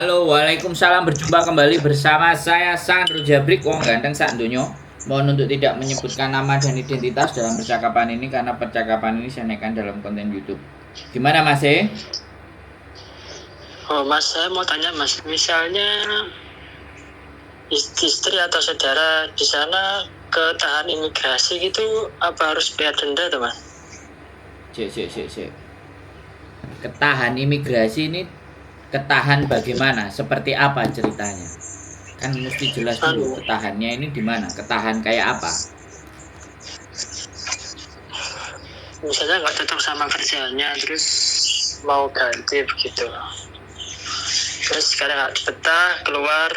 Halo, waalaikumsalam. Berjumpa kembali bersama saya Sandro Jabrik, wong ganteng sak donya. Mohon untuk tidak menyebutkan nama dan identitas dalam percakapan ini karena percakapan ini saya naikkan dalam konten YouTube. Gimana Mas? Oh Mas, saya mau tanya Mas, misalnya istri atau saudara di sana ketahan imigrasi gitu, apa harus bayar denda tuh Mas? Cek. Ketahan imigrasi ini ketahan bagaimana? Seperti apa ceritanya? Kan mesti jelas dulu ketahannya ini di mana? Ketahan kayak apa? Misalnya nggak cocok sama kerjanya, terus mau ganti begitu. Terus sekarang nggak betah, keluar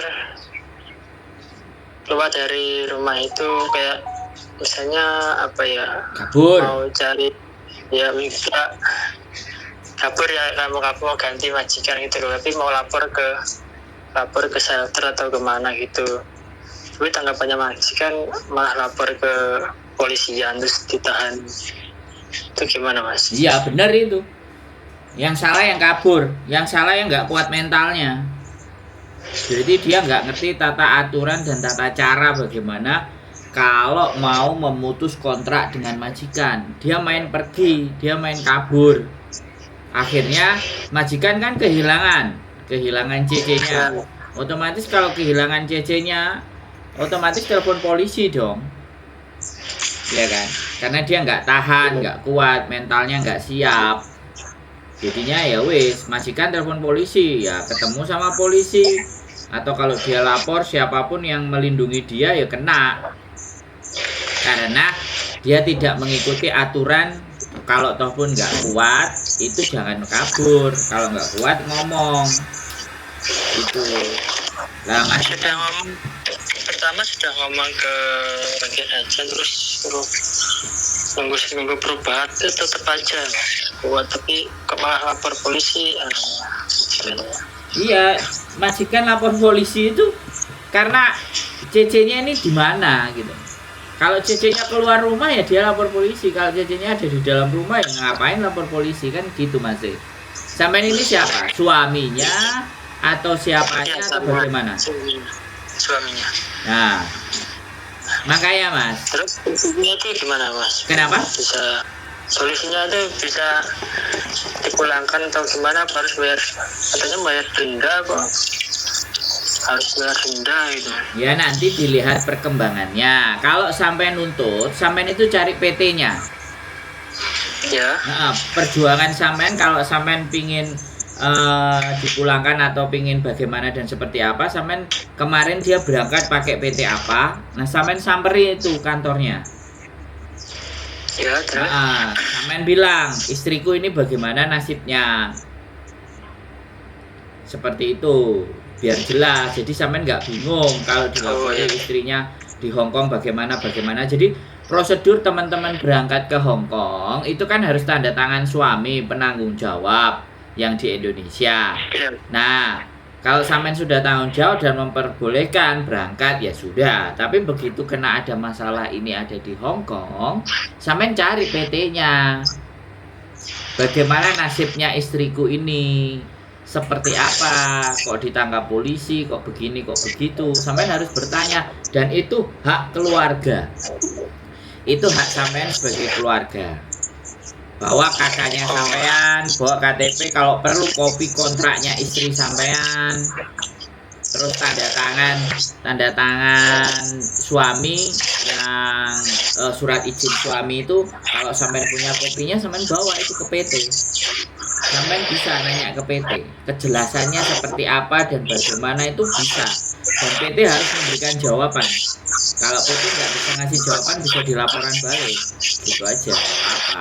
dari rumah itu kayak misalnya apa ya? Kabur. Mau cari ya enggak kabur ya, kamu mau ganti majikan gitu loh, tapi mau lapor ke shelter atau kemana gitu. Tapi tanggapannya majikan malah lapor ke polisian terus ditahan. Itu gimana Mas? Iya benar itu. Yang salah yang kabur, yang salah yang nggak kuat mentalnya. Jadi dia nggak ngerti tata aturan dan tata cara bagaimana kalau mau memutus kontrak dengan majikan. Dia main pergi, dia main kabur. Akhirnya majikan kan kehilangan CC-nya. Otomatis kalau kehilangan CC-nya, otomatis telepon polisi dong. Ya kan? Karena dia nggak tahan, nggak kuat, mentalnya nggak siap. Jadinya ya wis, majikan telepon polisi, ya ketemu sama polisi. Atau kalau dia lapor, siapapun yang melindungi dia ya kena. Karena dia tidak mengikuti aturan. Kalau toh pun nggak kuat, itu jangan kabur. Kalau nggak kuat ngomong. Itu. Lah Mas sudah ngomong pertama ke bagian agen, terus nunggu seminggu perubahan itu tetap aja kuat, tapi kok malah lapor polisi. Iya, majikan lapor polisi itu karena CC-nya ini di mana gitu. Kalau CC-nya keluar rumah ya dia lapor polisi. Kalau CC-nya ada di dalam rumah ya ngapain lapor polisi kan gitu Mas. Sampai ini siapa? Suaminya atau siapanya atau bagaimana? Suaminya. Nah, makanya Mas. Terus solusinya itu gimana Mas? Kenapa? Solusinya itu bisa dipulangkan atau gimana? Harus bayar denda kok? Harus bayar denda gitu. Ya nanti dilihat perkembangannya. Kalau sampai nuntut, sampai itu cari PT-nya. Ya. Nah, perjuangan sampean kalau sampean pingin dipulangkan atau pingin bagaimana dan seperti apa, sampean kemarin dia berangkat pakai PT apa, nah sampean samperi itu kantornya. Ya, terus. Sampean bilang istriku ini bagaimana nasibnya, seperti itu biar jelas. Jadi sampean nggak bingung kalau dilapori istrinya di Hong Kong bagaimana. Jadi prosedur teman-teman berangkat ke Hong Kong itu kan harus tanda tangan suami penanggung jawab yang di Indonesia. Nah, kalau sampean sudah tanggung jawab dan memperbolehkan berangkat ya sudah. Tapi begitu kena ada masalah ini ada di Hong Kong, sampean cari PT-nya. Bagaimana nasibnya istriku ini? Seperti apa? Kok ditangkap polisi? Kok begini? Kok begitu? Sampean harus bertanya, dan itu hak keluarga. Itu hak sampean sebagai keluarga. Bawa kakaknya sampean, bawa KTP, kalau perlu kopi kontraknya istri sampean, terus tanda tangan suami yang surat izin suami itu kalau sampean punya kopinya sampean bawa itu ke PT. Sampean bisa nanya ke PT, kejelasannya seperti apa dan bagaimana itu bisa. Dan PT harus memberikan jawaban. Kalau PT nggak bisa ngasih jawaban bisa dilaporan balik. Gitu aja, apa.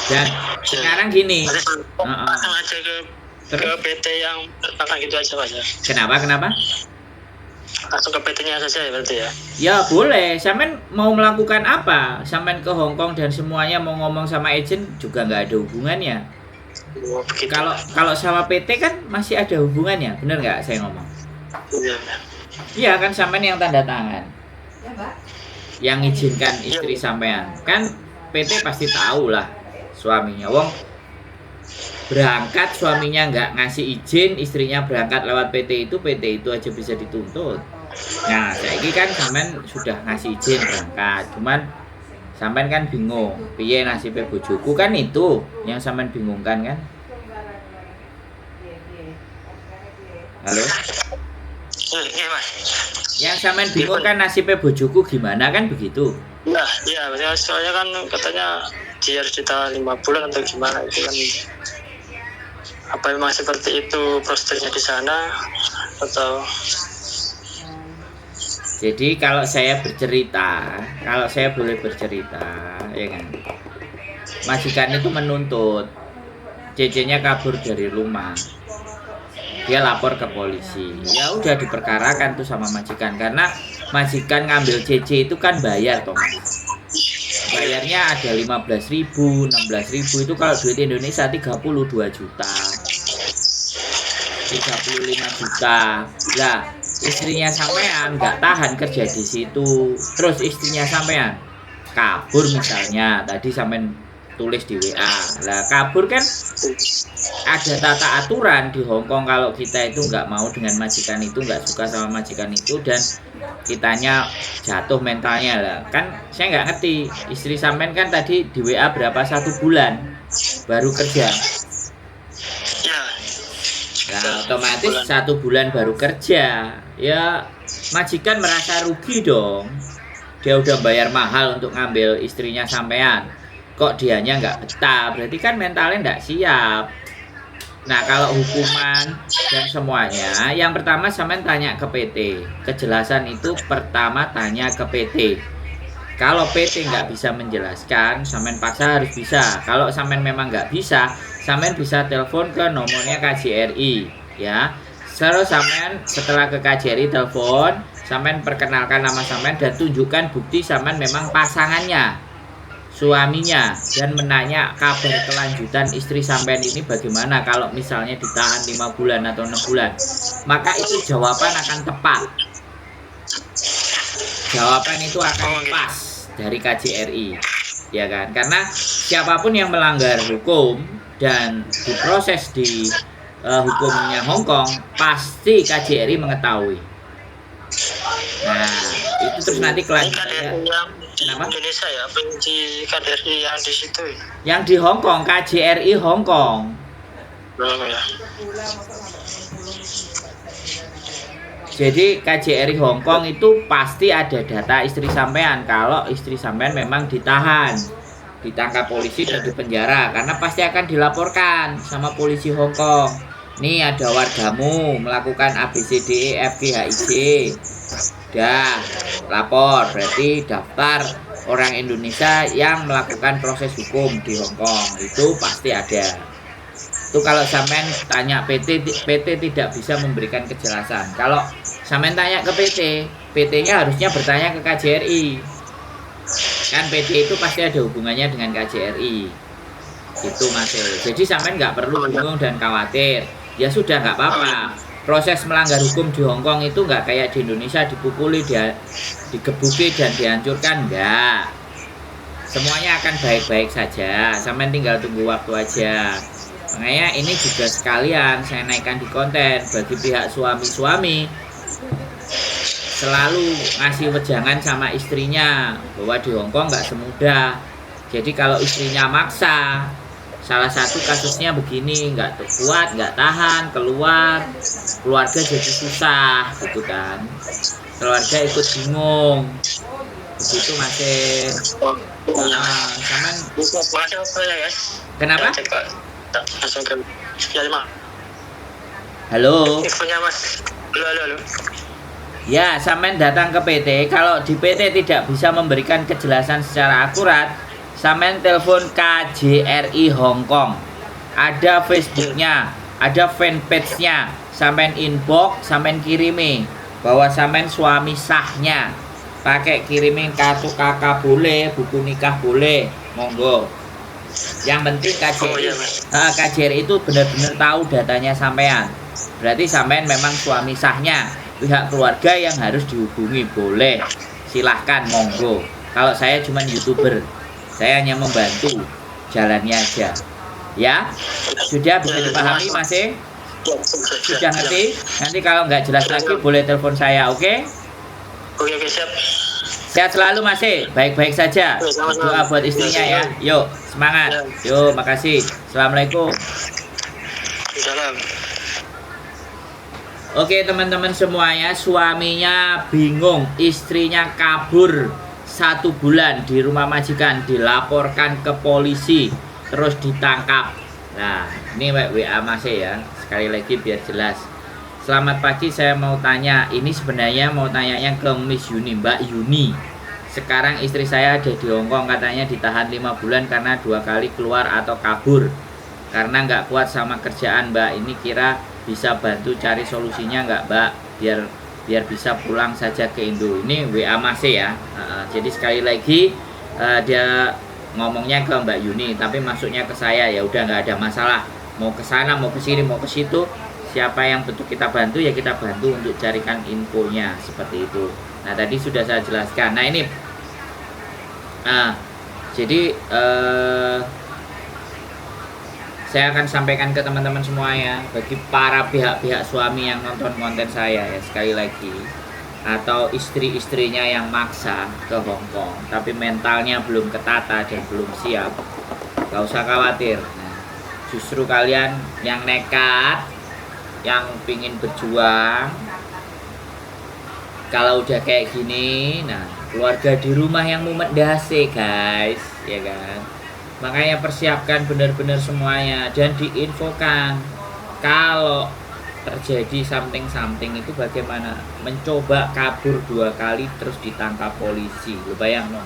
Dan sekarang gini, langsung aja ke PT yang terpaksa gitu aja Mas. Kenapa? Langsung ke PT-nya saja ya berarti ya? Ya boleh, sampean mau melakukan apa? Sampean ke Hong Kong dan semuanya mau ngomong sama agent juga nggak ada hubungannya. Kalau sama PT kan masih ada hubungannya, bener nggak saya ngomong? Iya kan sampean yang tanda tangan, yang izinkan istri sampean kan PT pasti tahu lah suaminya. Wong berangkat suaminya nggak ngasih izin, istrinya berangkat lewat PT itu aja bisa dituntut. Nah, saiki kan sampean sudah ngasih izin berangkat, cuman sampean kan bingung, piye nasibnya bojoku, kan itu yang sampean bingungkan kan? Halo? Iya mas. Yang sampean bingung kan nasibnya bojoku gimana, kan begitu? Nah, iya, soalnya kan katanya dia harus ditahan 5 bulan atau gimana itu kan. Apa memang seperti itu prosedurnya di sana atau? Jadi kalau saya boleh bercerita, ya kan, majikan itu menuntut, CC-nya kabur dari rumah, dia lapor ke polisi, ya udah diperkarakan tuh sama majikan, karena majikan ngambil CC itu kan bayar toh, bayarnya ada 15.000, 16.000, itu kalau duit Indonesia 32 juta, 35 juta. Lah, istrinya sampean nggak tahan kerja di situ, terus istrinya sampean kabur misalnya, tadi sampean tulis di WA, lah kabur kan ada tata aturan di Hongkong. Kalau kita itu nggak mau dengan majikan itu, nggak suka sama majikan itu, dan kitanya jatuh mentalnya, lah kan saya nggak ngerti, istri sampean kan tadi di WA berapa, 1 bulan baru kerja. Nah, otomatis 1 bulan baru kerja, ya majikan merasa rugi dong. Dia udah bayar mahal untuk ngambil istrinya sampean, kok dianya nggak betah, berarti kan mentalnya nggak siap. Nah, kalau hukuman dan semuanya, yang pertama sampean tanya ke PT. Kejelasan itu pertama tanya ke PT. Kalau PT nggak bisa menjelaskan, sampean paksa harus bisa. Kalau sampean memang nggak bisa, sampean bisa telepon ke nomornya KJRI, ya. Terus sampean setelah ke KJRI telepon, sampean perkenalkan nama sampean dan tunjukkan bukti sampean memang pasangannya, suaminya, dan menanya kabar kelanjutan istri sampean ini bagaimana kalau misalnya ditahan 5 bulan atau 6 bulan. Maka itu jawaban akan tepat. Jawaban itu akan pas dari KJRI, ya kan? Karena siapapun yang melanggar hukum dan diproses di hukumnya Hongkong, pasti KJRI mengetahui. Nah, itu terus nanti kelanjutannya. Kenapa? Indonesia ya, apa di KJRI yang di situ? Yang di Hongkong, KJRI Hongkong. Ya. Jadi KJRI Hongkong itu pasti ada data istri sampean kalau istri sampean memang ditahan, ditangkap polisi dan dipenjara, karena pasti akan dilaporkan sama polisi Hongkong. Nih ada wargamu melakukan ABCDEFGHIJ. Dah lapor, berarti daftar orang Indonesia yang melakukan proses hukum di Hongkong itu pasti ada. Itu kalau sampean tanya PT tidak bisa memberikan kejelasan. Kalau sampean tanya ke PT-nya harusnya bertanya ke KJRI. Kan PT itu pasti ada hubungannya dengan KJRI. Itu Mas. Jadi sampean nggak perlu bingung dan khawatir. Ya sudah, nggak apa-apa. Proses melanggar hukum di Hongkong itu nggak kayak di Indonesia dipukuli, digebuki dan dihancurkan, enggak. Semuanya akan baik-baik saja. Sampean tinggal tunggu waktu aja. Makanya ini juga sekalian saya naikkan di konten bagi pihak suami-suami, selalu ngasih wejangan sama istrinya bahwa di Hongkong nggak semudah. Jadi kalau istrinya maksa, salah satu kasusnya begini, nggak kuat, nggak tahan, keluarga jadi susah gitu kan, keluarga ikut bingung begitu masih. Sama kenapa? Langsung ke ya, halo. Infonya Mas. Halo. Ya, sampean datang ke PT. Kalau di PT tidak bisa memberikan kejelasan secara akurat, sampean telepon KJRI Hongkong. Ada Facebooknya, ada fanpage-nya. Sampean inbox, sampean kirimi bahwa sampean suami sahnya. Pakai kirimin kartu kakak boleh, buku nikah boleh, monggo. Yang penting KJRI itu benar-benar tahu datanya sampean. Berarti sampean memang suami sahnya. Pihak keluarga yang harus dihubungi boleh, silahkan monggo. Kalau saya cuma YouTuber, saya hanya membantu, jalannya aja. Ya, sudah bisa dipahami masih? Sudah ngerti? Nanti kalau nggak jelas lagi boleh telepon saya, oke? Oke, siap. Sehat selalu masih, baik-baik saja. Doa buat istrinya ya. Yuk, semangat. Yuk, makasih. Assalamualaikum. Salam. Oke teman-teman semuanya, suaminya bingung, istrinya kabur 1 bulan di rumah majikan, dilaporkan ke polisi, terus ditangkap. Nah, ini WA masih ya, sekali lagi biar jelas. Selamat pagi, saya mau tanya, ini sebenarnya mau tanyanya ke Miss Yuni, Mbak Yuni. Sekarang istri saya ada di Hongkong, katanya ditahan 5 bulan karena 2 kali keluar atau kabur. Karena nggak kuat sama kerjaan, Mbak. Ini kira bisa bantu cari solusinya nggak, Mbak? Biar bisa pulang saja ke Indo. Ini WA masih ya. Jadi sekali lagi dia ngomongnya ke Mbak Yuni, tapi masuknya ke saya, ya udah nggak ada masalah. Mau ke sana, mau ke sini, mau ke situ, siapa yang betul kita bantu ya kita bantu untuk carikan infonya seperti itu. Nah tadi sudah saya jelaskan. Nah ini, jadi saya akan sampaikan ke teman-teman semua ya, bagi para pihak-pihak suami yang nonton konten saya ya, sekali lagi, atau istri-istrinya yang maksa ke Hongkong tapi mentalnya belum ketata dan belum siap, gak usah khawatir. Nah, justru kalian yang nekat, yang pingin berjuang, kalau udah kayak gini, nah keluarga di rumah yang mumet dase guys, ya kan. Makanya persiapkan benar-benar semuanya dan diinfokan kalau terjadi something itu bagaimana. Mencoba kabur 2 kali terus ditangkap polisi, lu bayang no.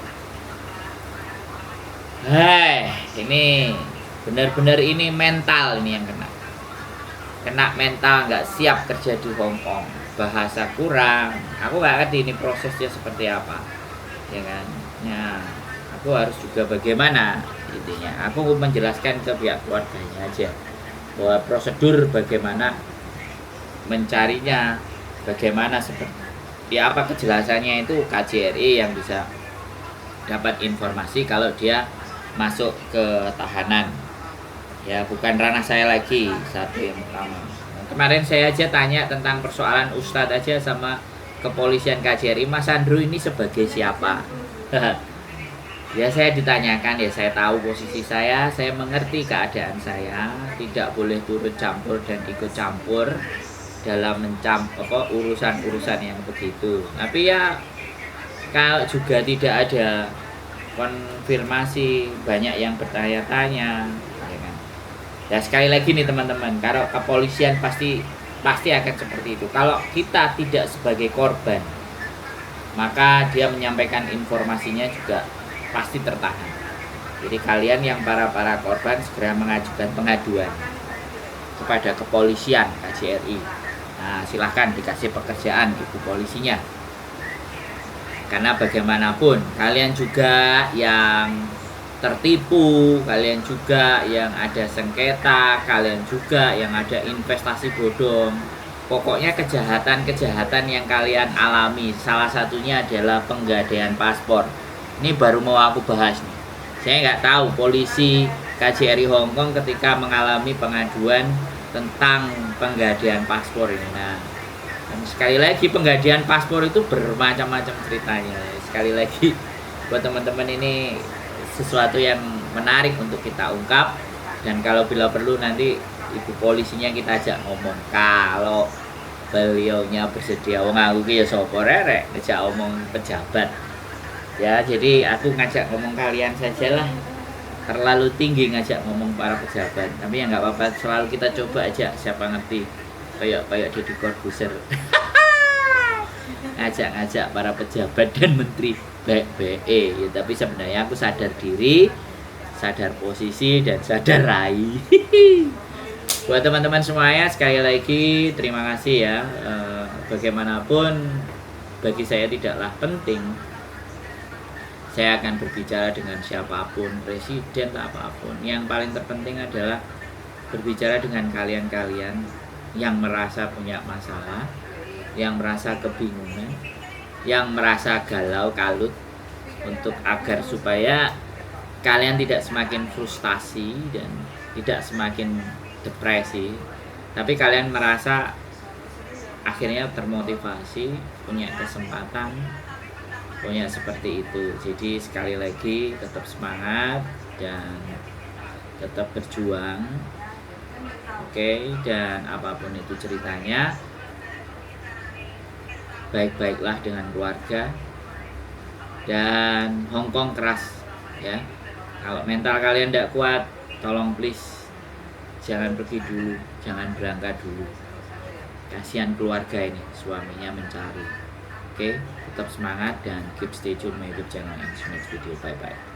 Ini benar-benar ini mental ini yang kena mental, nggak siap kerja di Hongkong, bahasa kurang, aku nggak ngerti ini prosesnya seperti apa, ya kan. Ya, aku harus juga bagaimana intinya, aku menjelaskan ke pihak keluarganya aja bahwa prosedur bagaimana mencarinya, bagaimana seperti apa kejelasannya, itu KJRI yang bisa dapat informasi kalau dia masuk ke tahanan ya, bukan ranah saya lagi. Satu yang pertama, kemarin saya aja tanya tentang persoalan Ustadz aja sama kepolisian KJRI, Mas Andrew ini sebagai siapa? Ya saya ditanyakan, ya saya tahu posisi saya mengerti keadaan saya, tidak boleh turut campur dan ikut campur dalam urusan-urusan yang begitu. Tapi ya kalau juga tidak ada konfirmasi, banyak yang bertanya-tanya, ya kan. Ya sekali lagi nih teman-teman, kalau kepolisian pasti akan seperti itu. Kalau kita tidak sebagai korban, maka dia menyampaikan informasinya juga pasti tertahan. Jadi kalian yang para korban segera mengajukan pengaduan kepada kepolisian KJRI. Nah, silahkan dikasih pekerjaan ibu polisinya. Karena bagaimanapun kalian juga yang tertipu, kalian juga yang ada sengketa, kalian juga yang ada investasi bodong. Pokoknya kejahatan yang kalian alami, salah satunya adalah penggadaian paspor. Ini baru mau aku bahas nih. Saya nggak tahu polisi KJRI Hongkong ketika mengalami pengaduan tentang penggadaian paspor ini. Nah, dan sekali lagi penggadaian paspor itu bermacam-macam ceritanya. Sekali lagi buat teman-teman, ini sesuatu yang menarik untuk kita ungkap, dan kalau bila perlu nanti ibu polisinya kita ajak ngomong. Kalau beliaunya bersedia, wong aku ki ya sapa rek ngajak omong pejabat. Ya, jadi aku ngajak ngomong kalian sajalah. Terlalu tinggi ngajak ngomong para pejabat. Tapi ya nggak apa-apa, selalu kita coba aja, siapa ngerti. Kayak Deddy Corbuzier. Ngajak para pejabat dan menteri BE. Ya, tapi sebenarnya aku sadar diri, sadar posisi, dan sadar rai. Buat teman-teman semuanya, sekali lagi terima kasih ya. Bagaimanapun bagi saya tidaklah penting saya akan berbicara dengan siapapun, presiden apapun. Yang paling terpenting adalah berbicara dengan kalian-kalian yang merasa punya masalah, yang merasa kebingungan, yang merasa galau kalut, untuk agar supaya kalian tidak semakin frustasi dan tidak semakin depresi, tapi kalian merasa akhirnya termotivasi, punya kesempatan, punya seperti itu. Jadi sekali lagi tetap semangat dan tetap berjuang. Oke, dan apapun itu ceritanya, baik-baiklah dengan keluarga. Dan Hongkong keras ya. Kalau mental kalian tidak kuat, tolong please jangan pergi dulu, jangan berangkat dulu. Kasihan keluarga ini, suaminya mencari. Oke, tetap semangat dan keep stay tune my YouTube channel and next video. Bye bye.